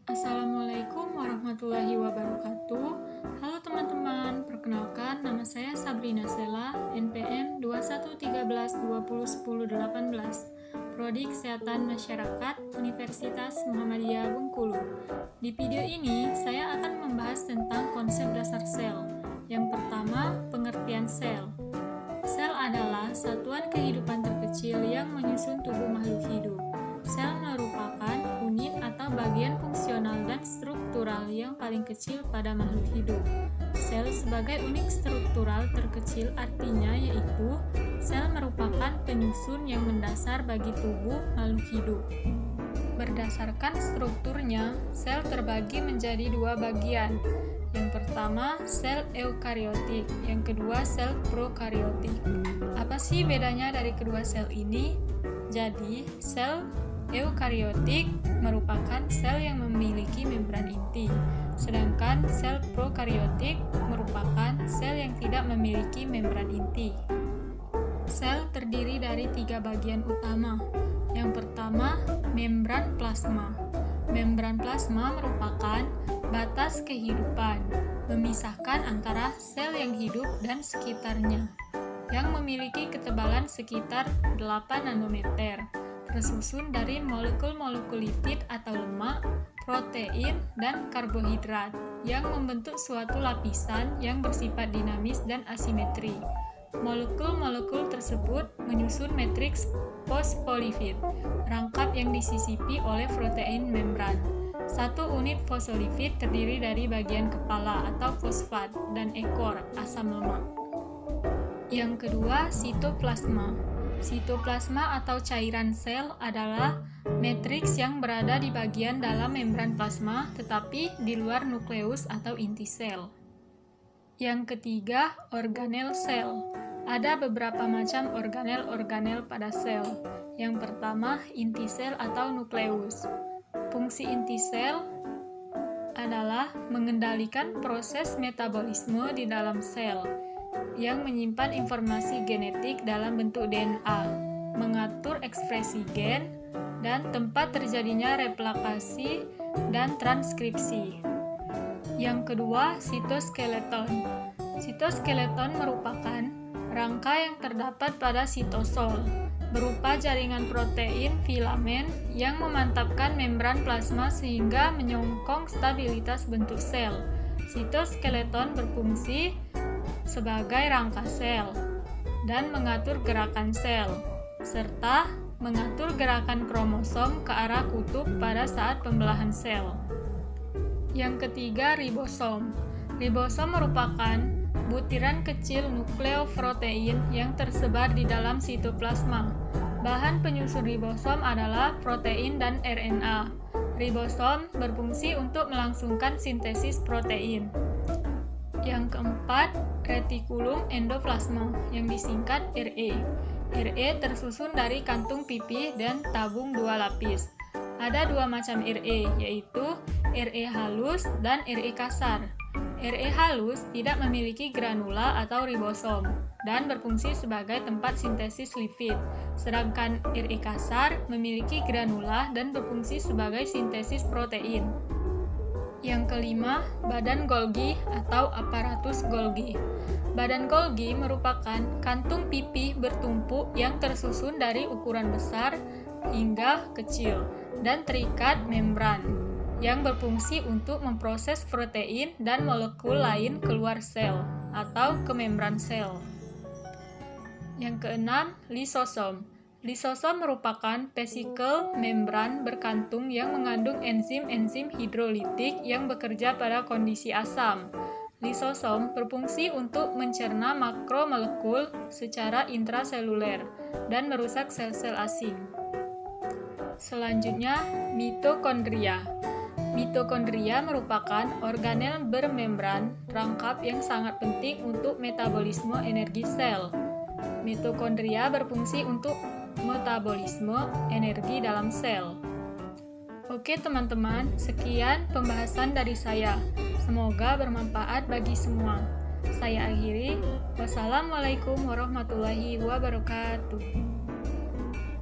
Assalamualaikum warahmatullahi wabarakatuh. Halo teman-teman, perkenalkan nama saya Sabrina Sela, NPM 2113201018, Prodi Kesehatan Masyarakat, Universitas Muhammadiyah Bengkulu. Di video ini, saya akan membahas tentang konsep dasar sel. Yang pertama, pengertian sel. Sel adalah satuan kehidupan terkecil yang menyusun tubuh makhluk hidup. Sel merupakan unit atau bagian fungsional dan struktural yang paling kecil pada makhluk hidup. Sel sebagai unit struktural terkecil artinya yaitu sel merupakan penyusun yang mendasar bagi tubuh makhluk hidup. Berdasarkan strukturnya, sel terbagi menjadi dua bagian. Yang pertama, sel eukariotik, yang kedua sel prokariotik. Apa sih bedanya dari kedua sel ini? Jadi, sel eukariotik merupakan sel yang memiliki membran inti, sedangkan sel prokariotik merupakan sel yang tidak memiliki membran inti. Sel terdiri dari tiga bagian utama. Yang pertama, membran plasma. Membran plasma merupakan batas kehidupan, memisahkan antara sel yang hidup dan sekitarnya, yang memiliki ketebalan sekitar 8 nanometer, tersusun dari molekul-molekul lipid atau lemak, protein, dan karbohidrat, yang membentuk suatu lapisan yang bersifat dinamis dan asimetri. Molekul-molekul tersebut menyusun matriks fosfolipid, rangkap yang disisipi oleh protein membran. Satu unit fosfolipid terdiri dari bagian kepala atau fosfat dan ekor asam lemak. Yang kedua, sitoplasma. Sitoplasma atau cairan sel adalah matriks yang berada di bagian dalam membran plasma tetapi di luar nukleus atau inti sel. Yang ketiga, organel sel. Ada beberapa macam organel-organel pada sel. Yang pertama, inti sel atau nukleus. Fungsi inti sel adalah mengendalikan proses metabolisme di dalam sel yang menyimpan informasi genetik dalam bentuk DNA, mengatur ekspresi gen, dan tempat terjadinya replikasi dan transkripsi. Yang kedua, sitoskeleton. Sitoskeleton merupakan rangka yang terdapat pada sitosol, berupa jaringan protein filamen yang memantapkan membran plasma sehingga menyokong stabilitas bentuk sel. Sitoskeleton berfungsi sebagai rangka sel dan mengatur gerakan sel, serta mengatur gerakan kromosom ke arah kutub pada saat pembelahan sel. Yang ketiga, ribosom. Ribosom merupakan butiran kecil nukleoprotein yang tersebar di dalam sitoplasma. Bahan penyusun ribosom adalah protein dan RNA. Ribosom berfungsi untuk melangsungkan sintesis protein. Yang keempat, retikulum endoplasma yang disingkat RE. RE tersusun dari kantung pipih dan tabung dua lapis. Ada dua macam RE, yaitu RE halus dan RE kasar. RE halus tidak memiliki granula atau ribosom dan berfungsi sebagai tempat sintesis lipid, sedangkan RE kasar memiliki granula dan berfungsi sebagai sintesis protein. Yang kelima, badan Golgi atau aparatus Golgi. Badan Golgi merupakan kantung pipih bertumpuk yang tersusun dari ukuran besar hingga kecil dan terikat membran, yang berfungsi untuk memproses protein dan molekul lain keluar sel atau ke membran sel. Yang keenam, lisosom. Lisosom merupakan vesikel membran berkantung yang mengandung enzim-enzim hidrolitik yang bekerja pada kondisi asam. Lisosom berfungsi untuk mencerna makromolekul secara intraseluler dan merusak sel-sel asing. Selanjutnya, mitokondria. Mitokondria merupakan organel bermembran rangkap yang sangat penting untuk metabolisme energi sel. Mitokondria berfungsi untuk metabolisme energi dalam sel. Oke teman-teman, sekian pembahasan dari saya. Semoga bermanfaat bagi semua. Saya akhiri. Wassalamualaikum warahmatullahi wabarakatuh.